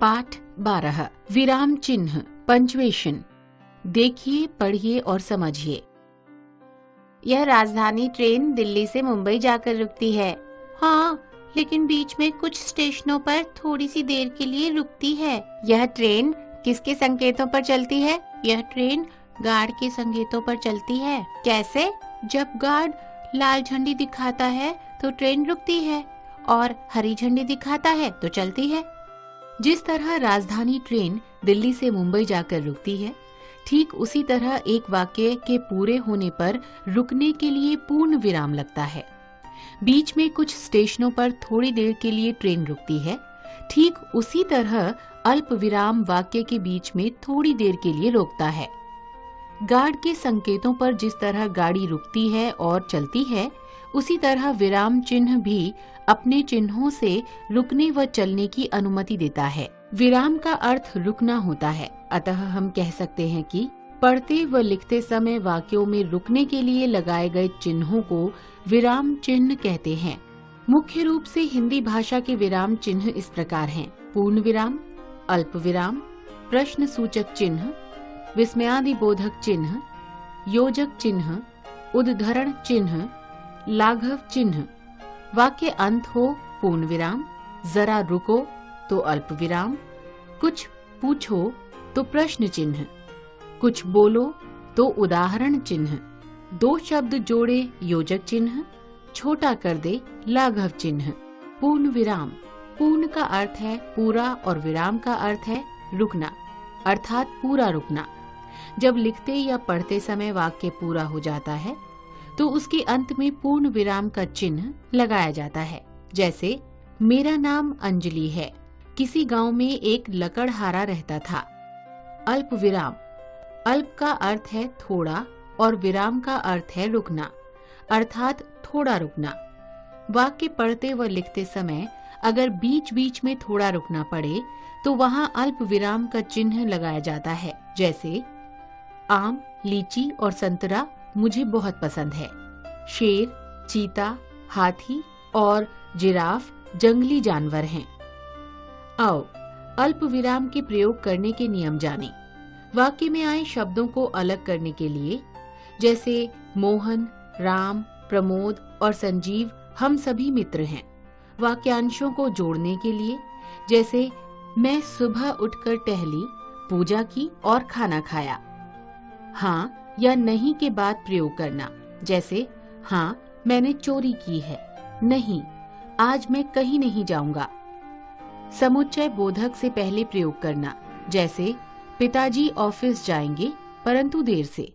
पाठ 12 विराम चिन्ह पंक्चुएशन। देखिए, पढ़िए और समझिए। यह राजधानी ट्रेन दिल्ली से मुंबई जाकर रुकती है। हाँ, लेकिन बीच में कुछ स्टेशनों पर थोड़ी सी देर के लिए रुकती है। यह ट्रेन किसके संकेतों पर चलती है? यह ट्रेन गार्ड के संकेतों पर चलती है। कैसे? जब गार्ड लाल झंडी दिखाता है तो ट्रेन रुकती है और हरी झंडी दिखाता है तो चलती है। जिस तरह राजधानी ट्रेन दिल्ली से मुंबई जाकर रुकती है, ठीक उसी तरह एक वाक्य के पूरे होने पर रुकने के लिए पूर्ण विराम लगता है। बीच में कुछ स्टेशनों पर थोड़ी देर के लिए ट्रेन रुकती है, ठीक उसी तरह अल्प विराम वाक्य के बीच में थोड़ी देर के लिए रोकता है। गार्ड के संकेतों पर जिस तरह गाड़ी रुकती है और चलती है, उसी तरह विराम चिन्ह भी अपने चिन्हों से रुकने व चलने की अनुमति देता है। विराम का अर्थ रुकना होता है, अतः हम कह सकते हैं कि पढ़ते व लिखते समय वाक्यों में रुकने के लिए लगाए गए चिन्हों को विराम चिन्ह कहते हैं। मुख्य रूप से हिंदी भाषा के विराम चिन्ह इस प्रकार हैं: पूर्ण विराम, अल्प विराम, प्रश्न सूचक चिन्ह, विस्मयादिबोधक चिन्ह, योजक चिन्ह, उद्धरण चिन्ह, लाघव चिन्ह। वाक्य अंत हो पूर्ण विराम, जरा रुको तो अल्प विराम, कुछ पूछो तो प्रश्न चिन्ह, कुछ बोलो तो उदाहरण चिन्ह, दो शब्द जोड़े योजक चिन्ह, छोटा कर दे लाघव चिन्ह। पूर्ण विराम। पूर्ण का अर्थ है पूरा और विराम का अर्थ है रुकना, अर्थात पूरा रुकना। जब लिखते या पढ़ते समय वाक्य पूरा हो जाता है तो उसके अंत में पूर्ण विराम का चिन्ह लगाया जाता है। जैसे मेरा नाम अंजलि है, किसी गांव में एक लकड़हारा रहता था। अल्प विराम। अल्प का अर्थ है थोड़ा और विराम का अर्थ है रुकना, अर्थात थोड़ा रुकना। वाक्य पढ़ते व लिखते समय अगर बीच बीच में थोड़ा रुकना पड़े तो वहां अल्प विराम का चिन्ह लगाया जाता है। जैसे आम, लीची और संतरा मुझे बहुत पसंद है। शेर, चीता, हाथी और जिराफ जंगली जानवर हैं। आओ अल्प विराम के प्रयोग करने के नियम जानें। वाक्य में आए शब्दों को अलग करने के लिए, जैसे मोहन, राम, प्रमोद और संजीव हम सभी मित्र हैं। वाक्यांशों को जोड़ने के लिए, जैसे मैं सुबह उठकर टहली, पूजा की और खाना खाया। हाँ या नहीं के बाद प्रयोग करना, जैसे हाँ मैंने चोरी की है, नहीं आज मैं कहीं नहीं जाऊंगा। समुच्चय बोधक से पहले प्रयोग करना, जैसे पिताजी ऑफिस जाएंगे परंतु देर से।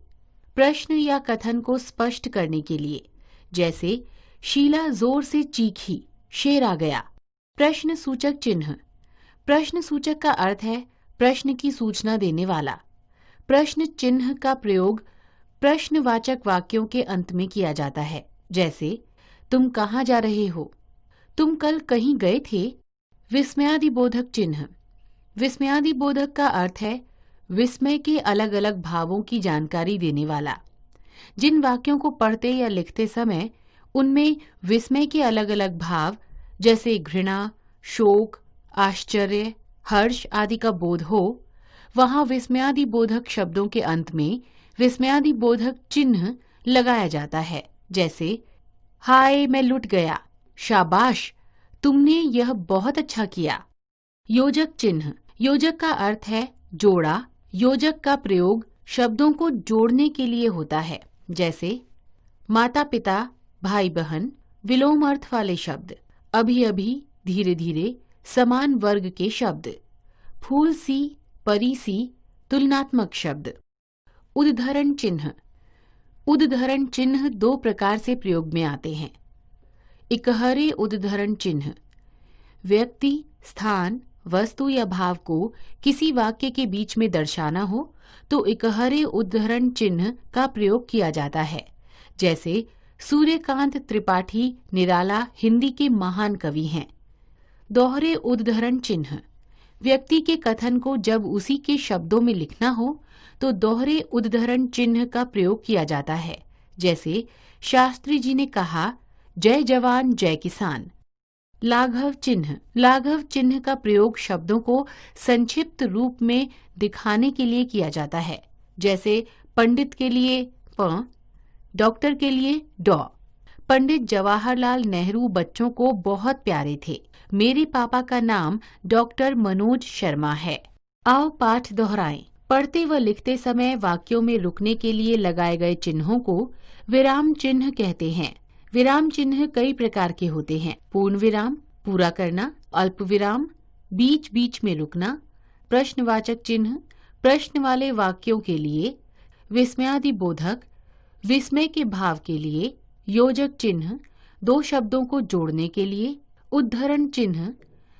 प्रश्न या कथन को स्पष्ट करने के लिए, जैसे शीला जोर से चीखी, शेर आ गया। प्रश्न सूचक चिन्ह। प्रश्न सूचक का अर्थ है प्रश्न की सूचना देने वाला। प्रश्न चिन्ह का प्रयोग प्रश्नवाचक वाक्यों के अंत में किया जाता है, जैसे तुम कहाँ जा रहे हो, तुम कल कहीं गए थे। विस्मयादिबोधक चिन्ह। विस्मयादिबोधक का अर्थ है विस्मय के अलग अलग भावों की जानकारी देने वाला। जिन वाक्यों को पढ़ते या लिखते समय उनमें विस्मय के अलग अलग भाव, जैसे घृणा, शोक, आश्चर्य, हर्ष आदि का बोध हो, वहां विस्मयादिबोधक शब्दों के अंत में विस्मयादिबोधक चिन्ह लगाया जाता है। जैसे हाय मैं लुट गया, शाबाश तुमने यह बहुत अच्छा किया। योजक चिन्ह। योजक का अर्थ है जोड़ा। योजक का प्रयोग शब्दों को जोड़ने के लिए होता है, जैसे माता पिता, भाई बहन, विलोम अर्थ वाले शब्द, अभी अभी, धीरे धीरे, समान वर्ग के शब्द, फूल सी, परी सी, तुलनात्मक शब्द। उद्धरण चिन्ह। उद्धरण चिन्ह दो प्रकार से प्रयोग में आते हैं। इकहरे उद्धरण चिन्ह। व्यक्ति, स्थान, वस्तु या भाव को किसी वाक्य के बीच में दर्शाना हो तो इकहरे उद्धरण चिन्ह का प्रयोग किया जाता है। जैसे सूर्यकांत त्रिपाठी निराला हिंदी के महान कवि हैं। दोहरे उद्धरण चिन्ह। व्यक्ति के कथन को जब उसी के शब्दों में लिखना हो तो दोहरे उद्धरण चिन्ह का प्रयोग किया जाता है। जैसे शास्त्री जी ने कहा, जय जवान जय किसान। लाघव चिन्ह। लाघव चिन्ह का प्रयोग शब्दों को संक्षिप्त रूप में दिखाने के लिए किया जाता है, जैसे पंडित के लिए प, डॉक्टर के लिए डॉ। पंडित जवाहरलाल नेहरू बच्चों को बहुत प्यारे थे। मेरे पापा का नाम डॉक्टर मनोज शर्मा है। आओ पाठ दोहराएं। पढ़ते व लिखते समय वाक्यों में रुकने के लिए लगाए गए चिन्हों को विराम चिन्ह कहते हैं। विराम चिन्ह कई प्रकार के होते हैं। पूर्ण विराम, पूरा करना, अल्प विराम, बीच बीच में रुकना, प्रश्नवाचक चिन्ह, प्रश्न वाले वाक्यों के लिए, विस्मयादिबोधक, विस्मय के भाव के लिए, योजक चिन्ह, दो शब्दों को जोड़ने के लिए, उद्धरण चिन्ह,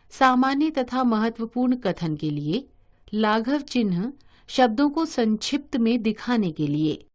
सामान्य तथा महत्वपूर्ण कथन के लिए, लाघव चिन्ह, शब्दों को संक्षिप्त में दिखाने के लिए।